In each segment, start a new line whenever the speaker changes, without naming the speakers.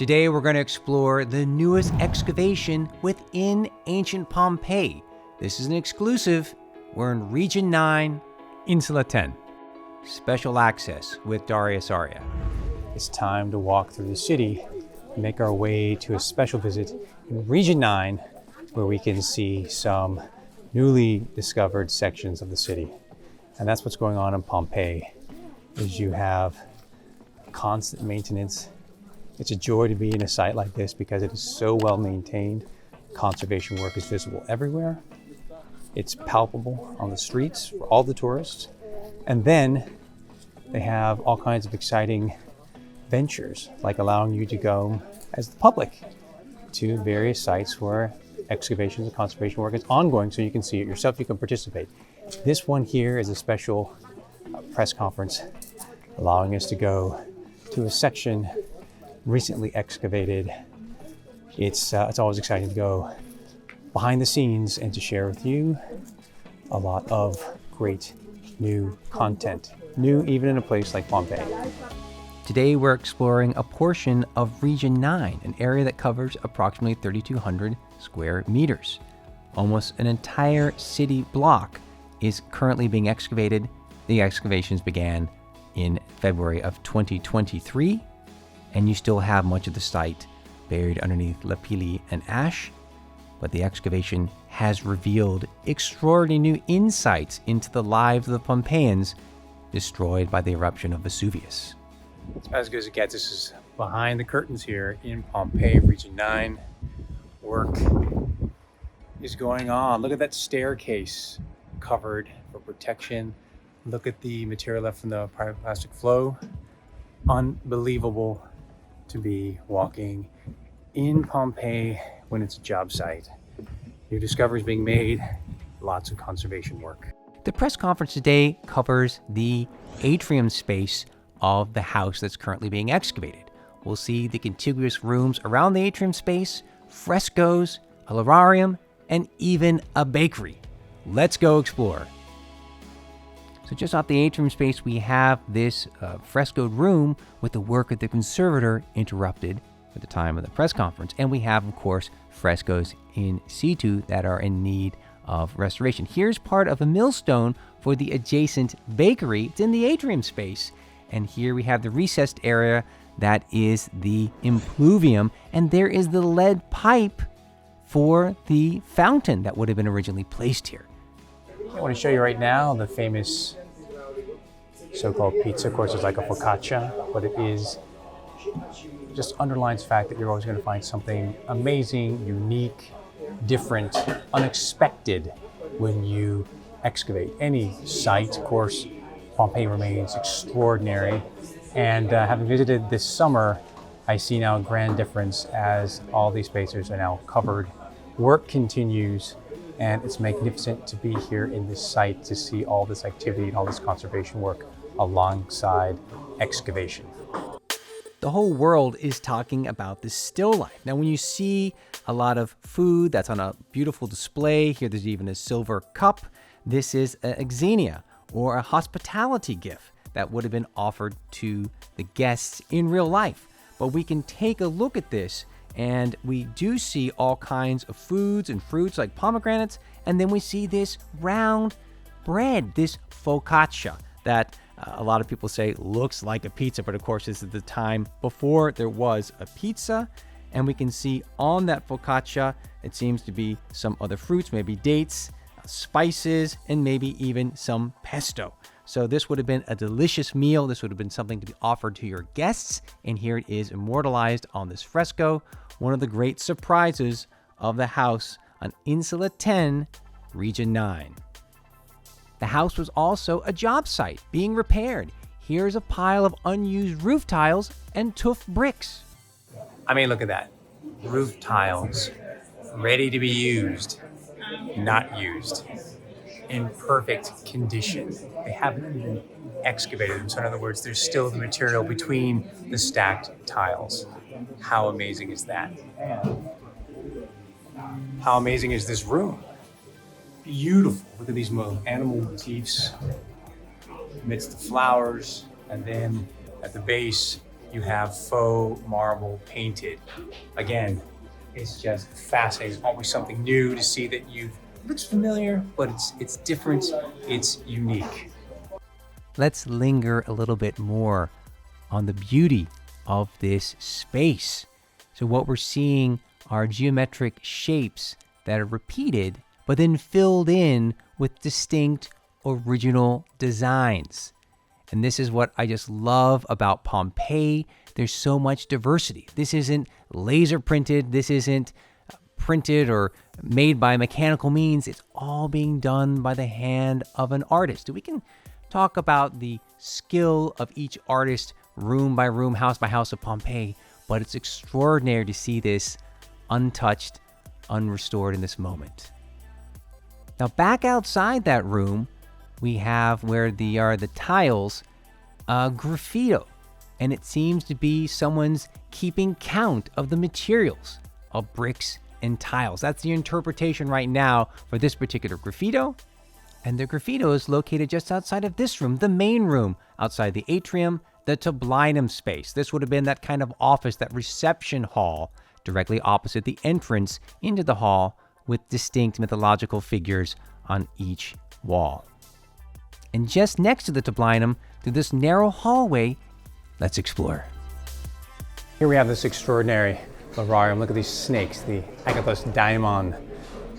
Today we're going to explore the newest excavation within ancient Pompeii. This is an exclusive. We're in Region IX, Insula 10. Special access with Darius.
It's time to walk through the city and make our way to a special visit in Region IX, where we can see some newly discovered sections of the city. And that's what's going on in Pompeii, is you have constant maintenance. It's a joy to be in a site like this because it is so well maintained. Conservation work is visible everywhere. It's palpable on the streets for all the tourists. And then they have all kinds of exciting ventures, like allowing you to go as the public to various sites where excavations and conservation work is ongoing, so you can see it yourself, you can participate. This one here is a special press conference allowing us to go to a section recently excavated. It's always exciting to go behind the scenes and to share with you a lot of great new content, new even in a place like Pompeii.
Today we're exploring a portion of Region IX, an area that covers approximately 3,200 square meters. Almost an entire city block is currently being excavated. The excavations began in February of 2023, and you still have much of the site buried underneath lapilli and ash. But the excavation has revealed extraordinary new insights into the lives of the Pompeians destroyed by the eruption of Vesuvius.
It's about as good as it gets. This is behind the curtains here in Pompeii, Region IX. Work is going on. Look at that staircase covered for protection. Look at the material left from the pyroclastic flow. Unbelievable to be walking in Pompeii when it's a job site. New discoveries being made, lots of conservation work.
The press conference today covers the atrium space of the house that's currently being excavated. We'll see the contiguous rooms around the atrium space, frescoes, a lararium, and even a bakery. Let's go explore. So just off the atrium space, we have this frescoed room with the work of the conservator interrupted at the time of the press conference. And we have, of course, frescoes in situ that are in need of restoration. Here's part of a millstone for the adjacent bakery. It's in the atrium space. And here we have the recessed area that is the impluvium. And there is the lead pipe for the fountain that would have been originally placed here.
I want to show you right now the famous so-called pizza. Of course, it's like a focaccia, but it is just underlines the fact that you're always going to find something amazing, unique, different, unexpected when you excavate any site. Of course, Pompeii remains extraordinary. And having visited this summer, I see now a grand difference as all these spaces are now covered. Work continues. And it's magnificent to be here in this site to see all this activity and all this conservation work alongside excavation.
The whole world is talking about this still life. Now, when you see a lot of food that's on a beautiful display, here there's even a silver cup. This is a xenia, or a hospitality gift that would have been offered to the guests in real life. But we can take a look at this, and we do see all kinds of foods and fruits like pomegranates, and then we see this round bread, this focaccia, that a lot of people say looks like a pizza, but of course this is the time before there was a pizza. And we can see on that focaccia, it seems to be some other fruits, maybe dates, spices, and maybe even some pesto. So this would have been a delicious meal. This would have been something to be offered to your guests. And here it is immortalized on this fresco, one of the great surprises of the house on Insula 10, Region IX. The house was also a job site being repaired. Here's a pile of unused roof tiles and tuff bricks.
I mean, look at that. Roof tiles, ready to be used, not used, in perfect condition. They haven't even excavated them. So in other words, there's still the material between the stacked tiles. How amazing is that? How amazing is this room? Beautiful. Look at these animal motifs amidst the flowers, and then at the base, you have faux marble painted. Again, it's just fascinating. It's always something new to see that it looks familiar, but it's different, it's unique.
Let's linger a little bit more on the beauty of this space. So what we're seeing are geometric shapes that are repeated, but then filled in with distinct original designs. And this is what I just love about Pompeii. There's so much diversity. This isn't laser printed. This isn't printed or made by mechanical means. It's all being done by the hand of an artist. We can talk about the skill of each artist, room by room, house by house of Pompeii, but it's extraordinary to see this untouched, unrestored in this moment. Now back outside that room, we have where the tiles, graffito, and it seems to be someone's keeping count of the materials of bricks and tiles. That's the interpretation right now for this particular graffito. And the graffito is located just outside of this room, the main room, outside the atrium, the Tablinum space. This would have been that kind of office, that reception hall, directly opposite the entrance into the hall, with distinct mythological figures on each wall. And just next to the Tablinum, through this narrow hallway, let's explore.
Here we have this extraordinary Lararium. Look at these snakes, the Agathos daimon.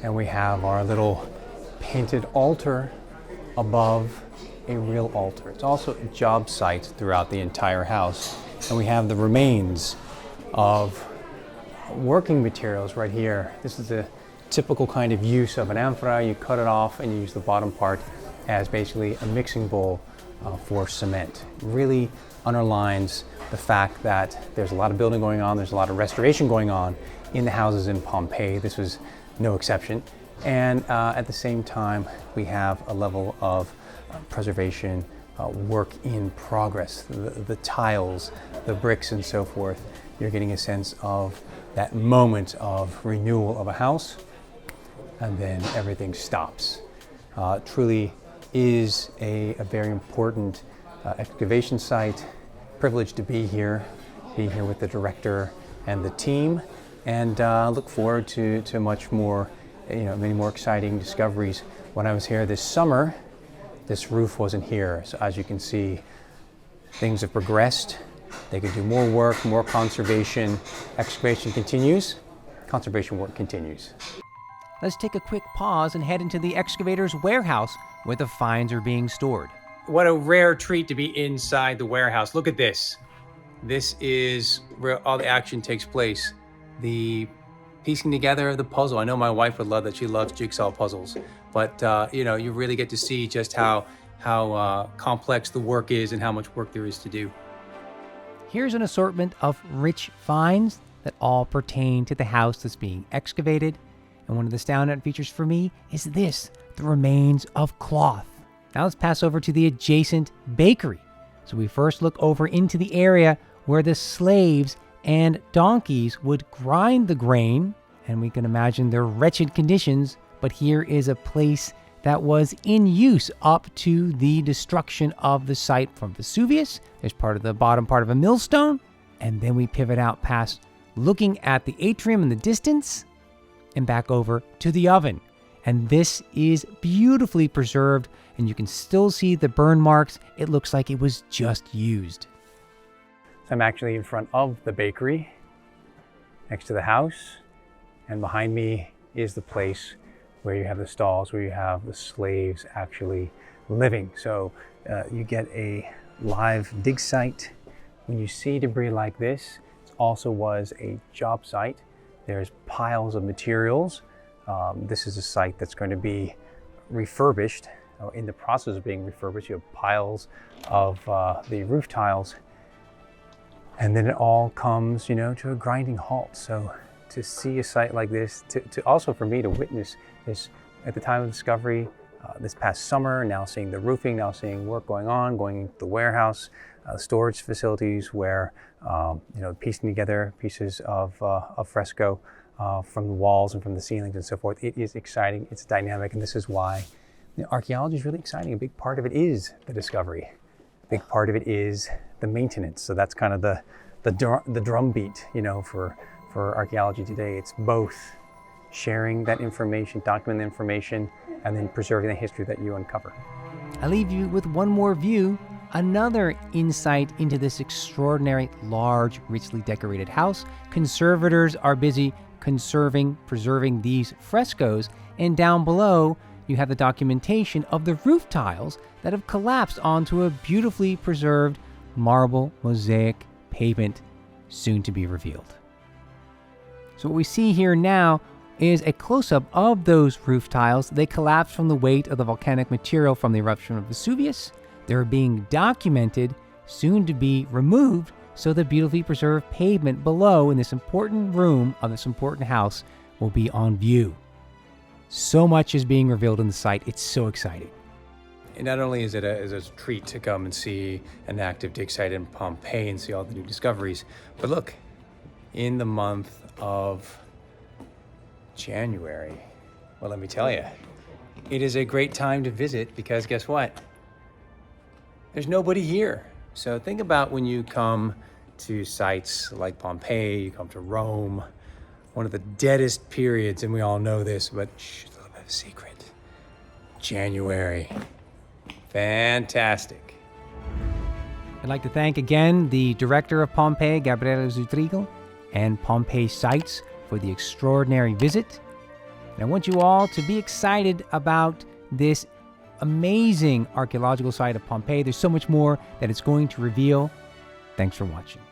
And we have our little painted altar above a real altar. It's also a job site throughout the entire house. And we have the remains of working materials right here. This is a typical kind of use of an amphora. You cut it off and you use the bottom part as basically a mixing bowl for cement. Really underlines the fact that there's a lot of building going on, there's a lot of restoration going on in the houses in Pompeii. This was no exception. And at the same time, we have a level of preservation, work in progress. The tiles, the bricks and so forth, you're getting a sense of that moment of renewal of a house, and then everything stops. Truly is a very important excavation site. Privileged to be here with the director and the team, and look forward to much more, many more exciting discoveries. When I was here this summer, this roof wasn't here. So as you can see, things have progressed. They can do more work, more conservation. Excavation continues, conservation work continues.
Let's take a quick pause and head into the excavator's warehouse where the finds are being stored.
What a rare treat to be inside the warehouse. Look at this. This is where all the action takes place. The piecing together of the puzzle. I know my wife would love that. She loves jigsaw puzzles. But you really get to see just how complex the work is and how much work there is to do.
Here's an assortment of rich finds that all pertain to the house that's being excavated. And one of the standout features for me is this, the remains of cloth. Now let's pass over to the adjacent bakery. So we first look over into the area where the slaves and donkeys would grind the grain, and we can imagine their wretched conditions, but here is a place that was in use up to the destruction of the site from Vesuvius. There's part of the bottom part of a millstone, and then we pivot out past looking at the atrium in the distance and back over to the oven. And this is beautifully preserved, and you can still see the burn marks. It looks like it was just used.
So I'm actually in front of the bakery next to the house, and behind me is the place where you have the stalls, where you have the slaves actually living. So you get a live dig site. When you see debris like this, it also was a job site. There's piles of materials. This is a site that's going to be refurbished, in the process of being refurbished. You have piles of the roof tiles, and then it all comes, to a grinding halt. So to see a site like this, to also for me to witness this at the time of discovery, this past summer, now seeing the roofing, now seeing work going on, going into the warehouse, storage facilities where, piecing together pieces of fresco from the walls and from the ceilings and so forth. It is exciting, it's dynamic, and this is why archaeology is really exciting. A big part of it is the discovery. A big part of it is the maintenance. So that's kind of the drum beat, for archaeology today. It's both sharing that information, documenting the information, and then preserving the history that you uncover.
I leave you with one more view, another insight into this extraordinary, large, richly decorated house. Conservators are busy preserving these frescoes, and down below you have the documentation of the roof tiles that have collapsed onto a beautifully preserved marble mosaic pavement, soon to be revealed. So what we see here now is a close-up of those roof tiles. They collapsed from the weight of the volcanic material from the eruption of Vesuvius. They're being documented, soon to be removed, so the beautifully preserved pavement below in this important room of this important house will be on view. So much is being revealed in the site. It's so exciting.
And not only is it a treat to come and see an active dig site in Pompeii and see all the new discoveries, but look, in the month of January, well, let me tell you, it is a great time to visit because guess what? There's nobody here. So think about when you come to sites like Pompeii, you come to Rome, one of the deadest periods, and we all know this, but shh, a little bit of a secret. January. Fantastic.
I'd like to thank again the director of Pompeii, Gabriele Zutriegel, and Pompeii Sites for the extraordinary visit. And I want you all to be excited about this amazing archaeological site of Pompeii. There's so much more that it's going to reveal. Thanks for watching.